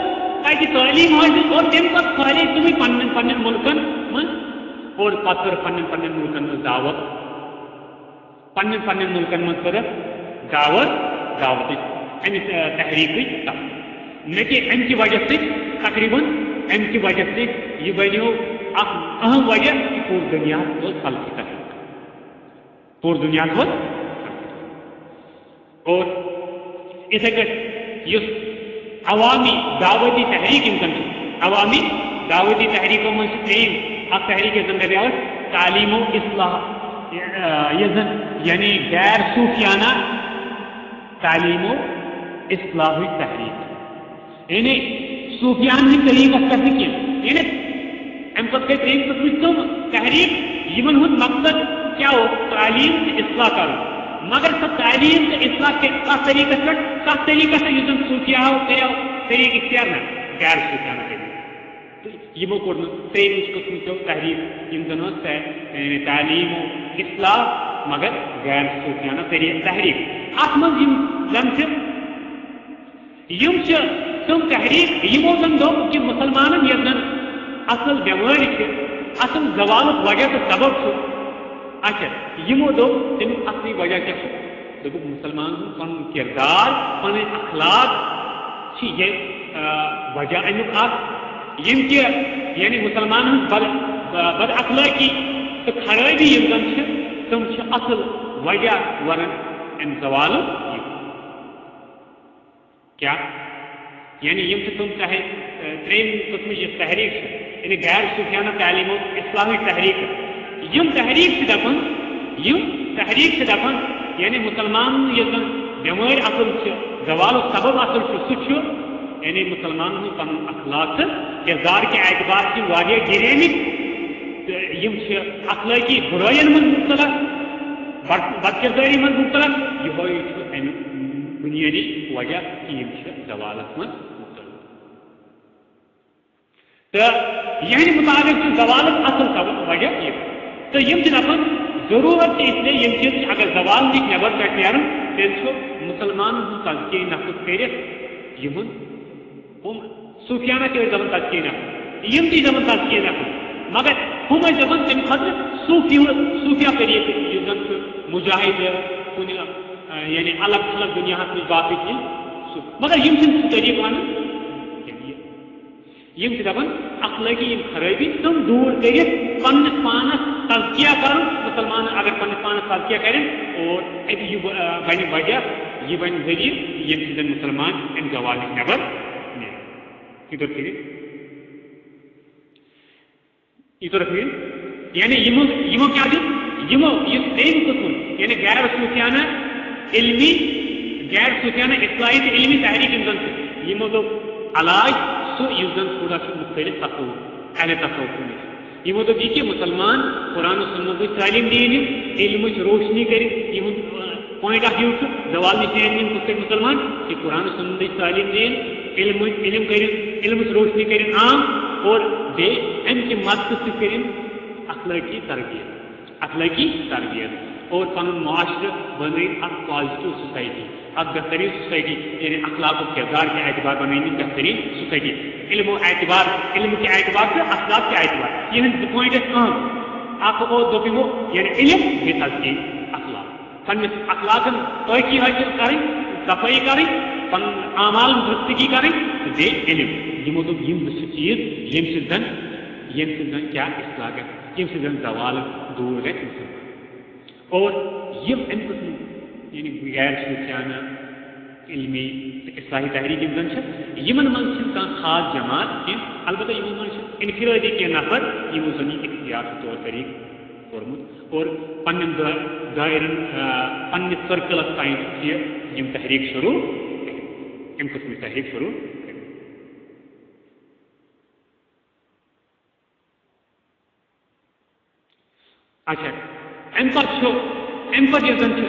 تتہِ تعلیٖم حٲصِل اور تمہِ پتہٕ پھٲلے تِمے پننٮ۪ن پننٮ۪ن مُلکن منٛز اور پتہٕ کٔر پننٮ۪ن پننٮ۪ن مُلکن منٛز دعوت پننٮ۪ن پننٮ۪ن مُلکن منٛز کٔرکھ دعوتٕچ امہِ تحریٖکٕچ نہ کہِ امہِ کہِ وجہ سۭتۍ تقریٖباً امہِ کہِ وجہ سۭتۍ یہِ بنیو اکھ اہم وجہ کہ پوٗرٕ دُنیاہس ووت فلکی تحریٖک پوٗرٕ دُنیاہس ووت اور اِتھے کٔٹھۍ یُس عوامی دعوتی تحریٖک یِم زن چھِ عوامی دعوتی تحریٖکو منٛز چھِ ترٛیٚیِم اکھ تحریٖک یۄس زن دپیٛاو تعلیٖم و اصلاح یۄس زن یعنی غیر صوٗفیانہ تعلیٖم و اصلاحٕچ تحریٖک یعنی صوٗفیان ہٕنٛدۍ طریٖقس پٮ۪ٹھ نہٕ کینٛہہ یعنی امہِ پتہٕ گٔے ترٛیٚیِم قٕسمٕچ تِم تحریٖک یِمن ہُنٛد مقصد کیٛاہ اوس تعلیٖم تہٕ اصلاح کرُن مگر سۄ تعلیٖم تہٕ اصلاح کتھ طریٖقس پٮ۪ٹھ کتھ طریٖقس یُس زن صوٗفیاہو کریو طریٖقہٕ اختیار نہ غیر صوٗفیانہ طریٖقہٕ تہٕ یِمو کوٚر نہٕ ترٛیٚیِمٕچ قٕسمٕچو تحریٖک یِم زن ٲس تعلیٖم و اصلاح مگر غیر صوٗفیانہ تحریٖک اتھ منٛز یِم زن چھِ یِم چھِ تِم تحریٖک یِمو زن دوٚپ کہِ مُسلمانن یۄس زن اصل بٮ۪مٲرۍ چھِ اصل زوالُک وجہ تہٕ سبب چھُ اچھا یِمو دوٚپ تمیُک اصلی وجہ کیٛاہ چھُ دوٚپُکھ مُسلمان ہُنٛد پنُن کِردار پنٕنۍ اخلاق چھِ یہِ وجہ امیُک اکھ یِم کہِ یعنی مُسلمان ہٕنٛز بد اخلٲقی تہٕ خرٲبی یِم زن چھِ تِم چھِ اصل وجہ ونان امہِ زوالُک یہِ کیٛاہ یعنی یِم چھِ تِم چاہے ترٛیٚیِم قٕسمٕچ یۄس تحریٖک چھِ یعنی غیر صوٗفیانہ تعلیٖم و اصلاحٕچ تحریٖک یِم تحریٖک چھِ دپان یعنی مُسلمانن یۄس زن بٮ۪مٲرۍ اصل چھِ زوالُک سبب اصل چھُ سُہ چھُ یعنی مُسلمانن ہُنٛد پنُن اخلاق تہٕ کِردار کہِ اعتبار چھِ واریاہ گِریمٕتۍ تہٕ یِم چھِ اخلٲقی بُرٲیَن منٛز مُبتلا بدکردٲری منٛز مُبتلا یِہوے چھُ امیُک بُنیٲدی وجہ کہ یِم چھِ زوالس منٛز مُبتلا تہٕ یِہنٛدِ مُطابق چھُ زوالُک اصل سبب وجہ یہِ تہٕ یِم چھِ دپان ضروٗرت چھِ اِسلیے یِم چیٖز اگر زوال نِش نٮ۪بر پٮ۪ٹھ نیرُن تیٚلہِ چھُ مُسلمانن ہُنٛد تزکیہ نفس کٔرِتھ یِہُنٛد ہُم صوٗفیانہ تہِ ٲسۍ دپان تزکیہ نفس یِم تہِ دپان تزکیہ نفس مگر ہُم ٲسۍ دپان تمہِ خٲطرٕ صوٗفیا طریٖقہٕ یُس زن چھُ مُجاہد کُنہِ یعنی الگ تھلگ دُنیاہس منٛز باقٕے چیٖز سُہ مگر یِم چھِنہٕ سُہ طریٖقہٕ ونان یِم چھِ دپان اخلٲقی یِم خرٲبی تِم دوٗر کٔرِتھ پننِس پانس تزکیہ کرُن مُسلمان اگر پننِس پانس تزکیہ کرن اور اتہِ یہِ بنہِ وجہ یہِ بنہِ ذٔریعہٕ ییٚمہِ سۭتۍ زن مُسلمان امہِ زوال نِش نٮ۪بر نیرِ یہِ توٚر فِکرِ یعنی یِمو کیٛاہ دیُت یِمو یُس ترٛیٚیِم قٕسم یعنی غیر صوٗفیانہ علمی غیر صوٗفیانہ اصلاحی تہٕ علمی تحریٖک یِم زن چھِ یِمو دوٚپ علاج سُہ یُس زن تھوڑا چھُ مختلف تصوُر اہل تصوُر نِش یِمو دوٚپ یہِ کہِ مُسلمان قرآن و سُنتٕچ تعلیٖم دِنہِ علمٕچ روشنی کٔرِتھ یِہُنٛد پویِنٹ آف وِو چھُ زوال نِش نیرِ یِم کِتھ کٔنۍ مُسلمان کہ قرآن و سُنتٕچ تعلیٖم دِنۍ علم کٔرِتھ علمٕچ روشنی کٔرِتھ عام اور بیٚیہِ امہِ کہِ مدتہٕ سۭتۍ کٔرِنۍ اخلٲقی تربیت اور پنُن معاشرٕ بنٲیِتھ اکھ پازٹِو سوسایٹی اکھ بہتریٖن سوسایٹی یعنی اخلاق و کردار کے اعتبار بنٲیِتھ بہتریٖن سوسایٹی علم کے اعتبار تہٕ اخلاق کے اعتبار یِہٕنٛدۍ زٕ پویِنٹ ٲسۍ اہم اکھ اوس دوٚپ یِمو یعنی علم بیٚیہِ تزکیہ اخلاق پننِس اخلاقن پٲکی حٲصِل کرٕنۍ صفٲیی کرٕنۍ پنُن اعمالن درستگی کرٕنۍ تہٕ بیٚیہِ علم یِمو دوٚپ یِم زٕ چیٖز ییٚمہِ سۭتۍ زن کیٛاہ اصلاح گژھِ ییٚمہِ سۭتۍ زن زوال دوٗر گژھِ اِنسان اور یِم امہِ قٕسمٕکۍ یعنی غیر صوٗفیانہ علمی تہٕ اصلاحی تحریٖک یِم زن چھِ یِمن منٛز چھِنہٕ کانٛہہ خاص جماعت کینٛہہ البتہ یِمن منٛز چھِ انفرٲدی کینٛہہ نفر یِمو زن یہِ اختیار طور طریٖقہٕ کوٚرمُت اور پننٮ۪ن دٲیرن پننِس سٔرکٕلس تام چھِ یِم تحریٖک شروٗع کٔرِتھ امہِ قٕسمٕچ تحریٖک شروٗع کٔرِتھ اچھا امہِ پتہٕ یۄس زن چھِ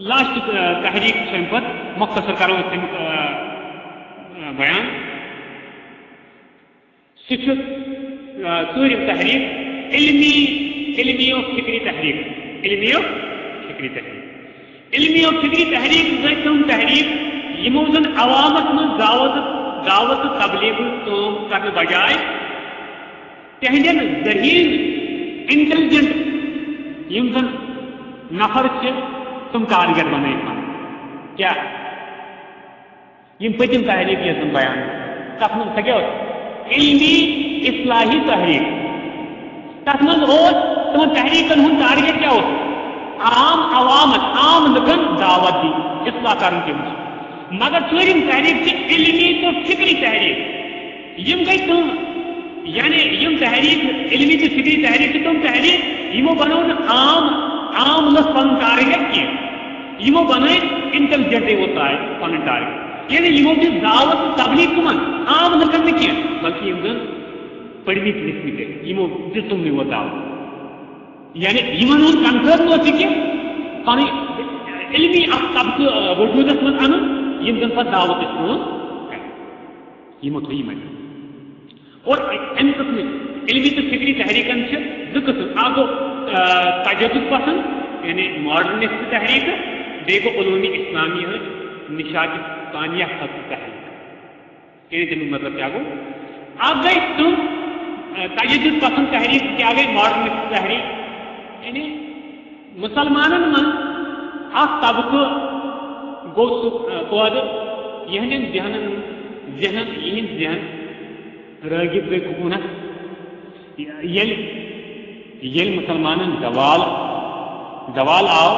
لاسٹُک تحریٖک چھِ امہِ پتہٕ مختصر کرو أسۍ تمیُک بیان سُہ چھُ ژوٗرِم تحریٖک علمی و فکری تحریٖک علمی و فکری تحریک علمی و فکری تحریک گئی تم تحریک یمو زن عوامت من دعوت تبلیغ کام کرنے بجائے تہندین ذہین انٹیلیجنٹ یم زن نفر تم کارگر بنائی کیا یم پتم تحریک یہ بیان تک من سکیا علمی اصلاحی تحریک تک من تم تحریکن ہن ٹارگیٹ کیا عام عوامت عام لکن دعوت دی اصلاح کرن کے مگر ژوٗرِم تحریک چھ علمی تو فکری تحریک یم گئی تم یعنی یم تحریک علمی تو فکری تحریک تم تحریک یمو بنو عام لُکھ پن ٹارگیٹ کی یمو بنائے انٹیلیجنٹ ہوتا ہے پن ٹارگیٹ یعنی یمو دی دعوت تبلیغ کمن عام لکن نہ کی بلکہ یم زن پڑھمت لکھمت یمو دتم نہیں ہوتا یعنی یمن ہن کنسرن اوس کہ پن علمی اخ طبقہ وجودس من ان یم زن پتہ دعوت یمو تھوئی من اور ام قسم علمی تو فکری تحریکن دو قسم اکھ گو تجدد پسند یعنی ماڈرنسٹ تحریک بیٚیہِ گو علومی اسلامی نشاط ثانیہ خط تحریک یعنی تمیُک مطلب کیا گو اب گئی تم تجدد پسند تحریک کیا گئی ماڈرنسٹ تحریک یعنی مسلمانن من اخ طبقہ گو پود یہندین ذہن راغب گئی حکومت یل مسلمانن زوال آو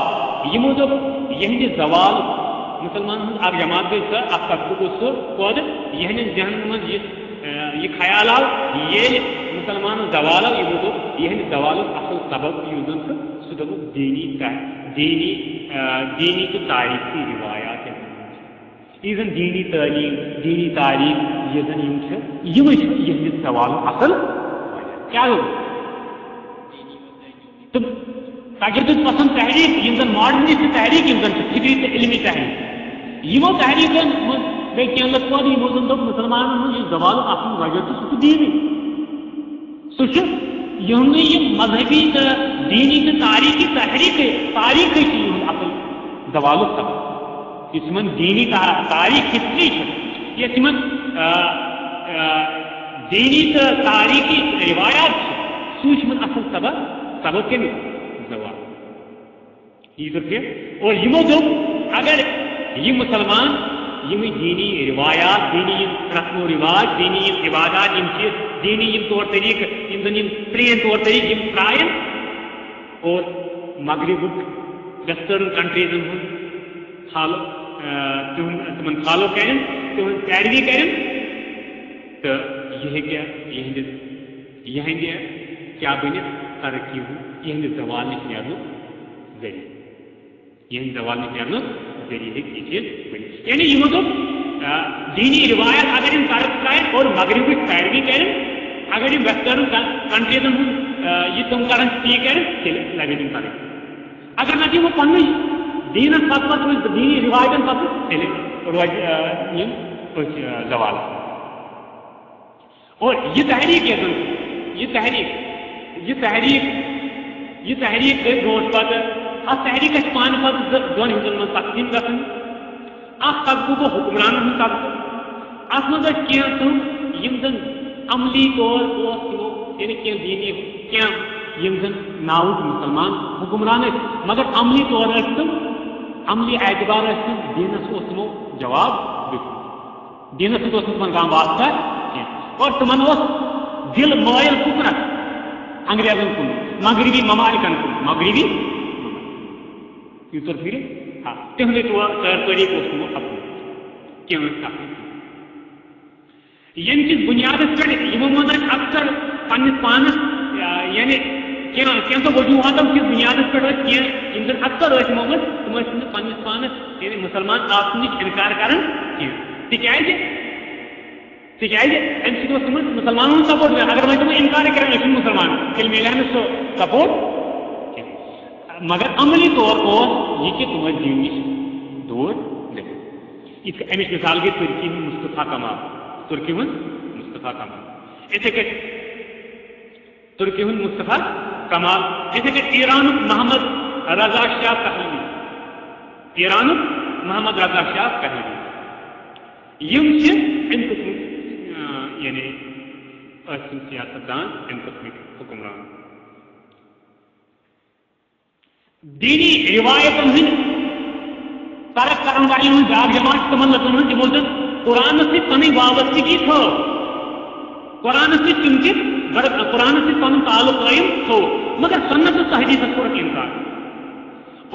یمو دوپ یہندِ زوال مسلمانن اکھ جماعت گئی سر اخ طبقہ گو سر پود یہندین ذہنن من یہ خیال آو یل مسلمانن زوال آو یمو دوپ یہندِ زوالُک اصل سبب یُس زن سُہ دوٚپُکھ دینی تو تاریخی روایات یہ زن دینی تعلیم دینی تاریخ یہ زن یہ سوال اصل کیا ہو تم تجدد پسند تحریک یم زن ماڈرنسٹ تحریک یم زن فکری تو علمی تحریک یمو تحریکن گئی کینٛہہ لُکھ پٲدٕ یمو زن دوٚپ مسلمانن ہُنٛد یہِ زوالُک اصل وجہ تہٕ سُہ چھُ دیٖنی سُہ چھُ یِہُنٛدُے یہِ مذہبی تہٕ دینی تہٕ تاریخی تحریکٕے چھِ یِہُنٛد اصل زوالُک سبب یُس یِمن دینی تاریخ ہسٹری چھِ یۄس یِمن دینی تہٕ تاریخی روایات چھِ سُے چھُ یِمن اصل سبب کمیُک زوال اور یمو دوٚپ اگر یِم مسلمان یم دینی روایات دینی رسم و رواج دینی عبادات دینی طور طریقہ زن پرین طور طریقہ یم ترائن اور مغرب ویسٹرن کنٹریزن ہند تمن فالو کریں تہذ پیروی کریں تو یہ کیا بنت ترقی یہ زوال نش نیرن ذریعہ یہ زوال نش نیرن ذریعہ یہ چیز بنت یعنی یہ دوٚپ دینی روایت اگر یم طرف ترائن اور مغربک پیروی کریں اگر یم ویسٹرن کنٹریزن ہند یہ تم کرن تی کریں تیل لگے تم کریں اگر نہ وہ پن دینس پتہ دینی روایتن پتہ تیل روز زوال اور یہ تحریک گئی برو پتہ ات تحریک پانہ پتہ دون حصن من تقسیم گھن اخ طبقہ گو حکمران ہند طبقہ ات مز کینٛہہ تم یم زن عملی طور یعنی کینٛہہ دینی کینٛہہ یم زن ناوک مسلمان حکمران مگر عملی طور تم عملی اعتبار تم دینس تمو جواب دینس سۭتۍ تمن کانٛہہ واسطہ اور تمن دل مائل کُکنتھ انگریزن کن مغربی ممالکن کن مغربی یوتر پھر ہاں تہندے طور طریقہ تمو اپن کینٛہہ یم کس بنیادس پہ یمو من اکثر پنس پانس یعنی کینٛژو وجوہاتو کس بنیادس پہ یم زن اکثر یمو من تم پنس پانس یعنی مسلمان آسن نش انکار کران تکیازِ ام سۭتۍ تمن مسلمانن سپورٹ کران اگر وۄنۍ تم انکار کران أسۍ چھِنہٕ مسلمان تیٚلہِ ملہِ ہا نہٕ سُہ سپورٹ مگر عملی طور یہ کہ تم دین نش دور گٔژھِتھ امچ مثال گئی ترکی ہُنٛد مصطفیٰ کمال ترکی ہُنٛد مصطفیٰ کمال یِتھے کٔنۍ ترکی ہُنٛد مصطفیٰ کمال یِتھے کٔنۍ ایرانُک محمد رضا شاہ پہلوی، ایران محمد رضا شاہ پہلوی، یم امہ قسم یعنی سیاست دان امہ قسم حکمران. دینی روایتن ہند ترک کرن والن ہند بیاکھ جماعت تمن لکن ہند تمو زن قرآن سے پنی وابستگی تھو، قرآن سے تم تہ قرآن سے پن تعلق قائم تھو، مگر سنت و حدیث کور انکار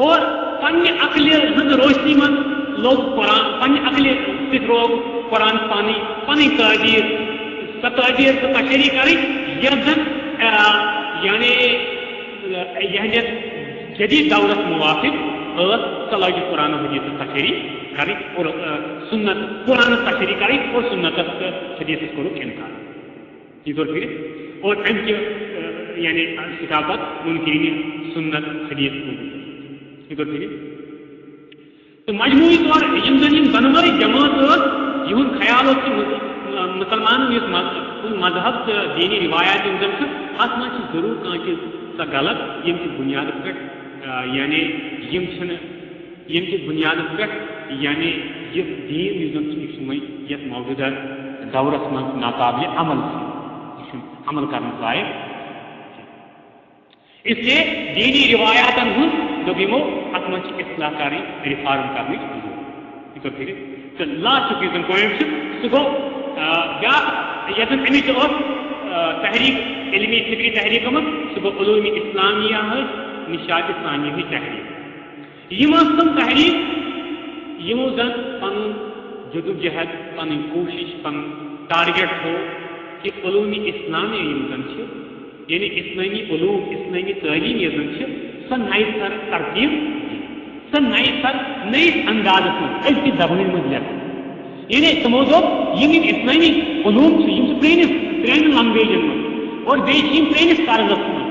اور پنہ عقل ہند روشنی من لوگ قرآن، پنہ عقل ست روگ قرآن پانی پنی تعبیر سہ تعبیر تو تشریح کر یتھ زن یعنی یہندس جدید دورس موافق سہ لگ قرآن حدیث تشریح کر اور سنت قرآن تشریح کر اور سنت حدیث کور انکار یہ طور پھر اور ام کے یعنی کتابت منکرین سنت حدیث یہ طور پھر تو مجموعی طور یم زن دنوے جماعت یہ خیال مسلمان اس مذہب تو دینی روایات زن ات من ضرور کھانا سہ غلط یم کی بنیاد پہ یعنی یم کی بنیاد پہ یعنی یہ دین یہ سن یت موجودہ دورس من ناقابل عمل عمل کرنے لائق. اس لیے دینی روایاتن ہند دمو ات من اصلاح کریں ریفارم کرنے ضرورت یہ پھر تو لاسٹ یس پوائنٹ سہ گو یتن امچ تحریک علمی فکری تحریک من سہ گو علوم اسلامیہ نشاط ثانیہ تحریک. یم تم تحریک یمو زن پن جدوجہد پن کوشش پن ٹارگیٹ ہو کہ علوم اسلامیہ یم زن یعنی اسلامی علوم اسلامی تعلیم یہ زن سہ نئی سر ترتیب سہ نئی سر نئیس انداز من أزکہِ زبانہِ منٛز لیکھن یعنی تمو دوٚپ یم اسلامی علوم یم پرٛانٮ۪ن لنگویجن منٛز اور بیٚیہِ چھِ یم پرٛٲنِس طرزس منٛز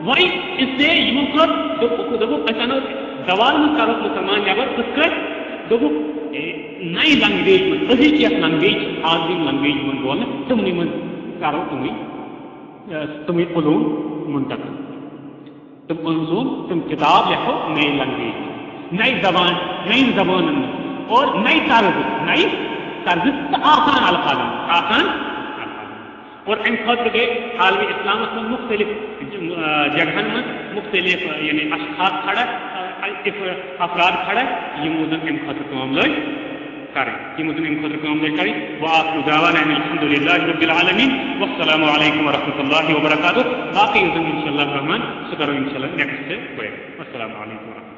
وۄنۍ اسلیے یمو کٔر دوٚپُکھ أسۍ انو زوال منٛز کرو مسلمان نٮ۪بر کِتھ کٲٹھۍ دوٚپُکھ نئی لنگویج منٛز أزِچ یۄس لنگویج حاضرین لنگویج یِوان بولنہٕ تِمنٕے منٛز کرو تمے علوم منتقل تم علوم تم کتاب لکھو نئی لنگویج نئی زبان اور نئی طرز تو آسان الفاظ اور ام خاطر گئی عالمی اسلام میں مختلف جگہن میں مختلف یعنی اشخاص کھڑا افراد کھڑا یمو زن ام خاطر کام لگ کریں وآخر دعوانا ان الحمد للہ رب العالمین والسلام علیکم ورحمۃ اللہ وبرکاتہ. باقی ان شاء اللہ الرحمن سہ کرو ان شاء اللہ نیکسٹ السلام علیکم ورحمۃ اللہ.